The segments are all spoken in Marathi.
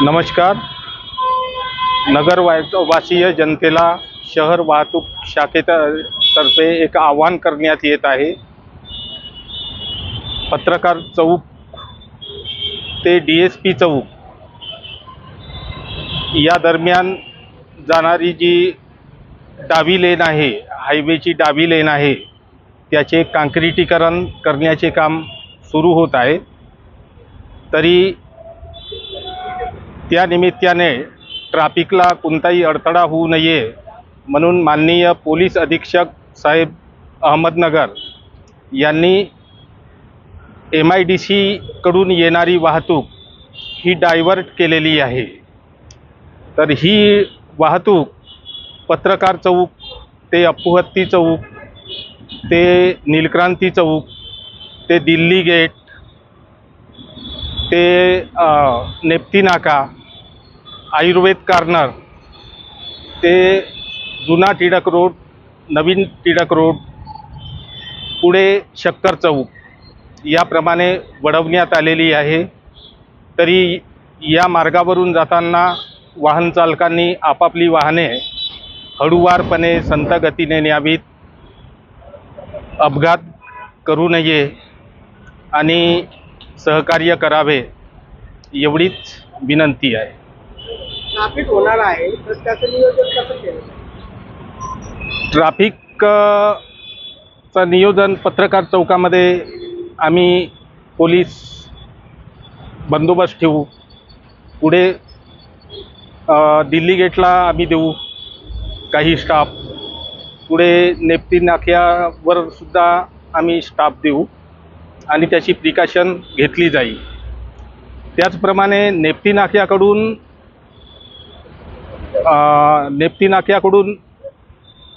नमस्कार। नगरवासीय जनतेला शहर वाहतूक शाखेतर्फे एक आवाहन करण्यात येत आहे। पत्रकार चौक ते DSP चौक या दरम्यान जाणारी जी डावी लेन आहे, हायवेची डावी लेन आहे, त्याचे काँक्रिटीकरण करण्याचे काम सुरू होत आहे। तरी त्या निमित्ताने ट्रॅफिकला कोणताही अडथळा होऊ नये म्हणून माननीय पोलीस अधीक्षक साहेब अहमदनगर यांनी MIDC कडून येणारी वाहतूक ही डायव्हर्ट केलेली आहे। तर ही वाहतूक पत्रकार चौक ते अप्पूहत्ती चौक ते नीलक्रांती चौक ते दिल्ली गेट ते नेप्ती नाका, आयुर्वेद कॉर्नर ते जुना टिळक रोड, नवीन टिळक रोड, पुढे शक्कर चौक याप्रमाणे वळवण्यात आलेली आहे। तरी या मार्गावरून जाताना वाहन चालकांनी आपापली वाहने हळूवारपणे संथ गतीने न्यावीत, अपघात करू नये आणि सहकार्य करावे एवढीच विनंती आहे। ट्रॅफिक होणार आहे तर त्याचं नियोजन कसं केलं? ट्रॅफिकचं नियोजन पत्रकार चौकामध्ये आम्ही पोलीस बंदोबस्त ठेवू, पुढे दिल्ली गेटला आम्ही देऊ काही स्टाफ, पुढे नेप्ती नाक्यावर सुद्धा आम्ही स्टाफ देऊ आणि त्याची प्रिकॉशन घेतली जाईल। त्याचप्रमाणे नेप्ती नाक्याकडून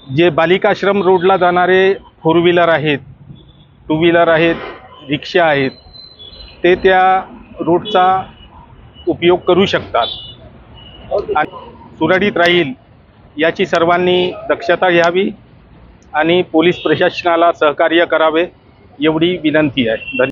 जे बालिकाश्रम रोडला जाणारे 4 व्हीलर आहेत, 2 व्हीलर आहेत, रिक्षा आहेत, ते त्या रोडचा उपयोग करू शकतात आणि सुरळीत राहील याची सर्वांनी दक्षता घ्यावी आणि पोलीस प्रशासनाला सहकार्य करावे एवढी विनंती आहे।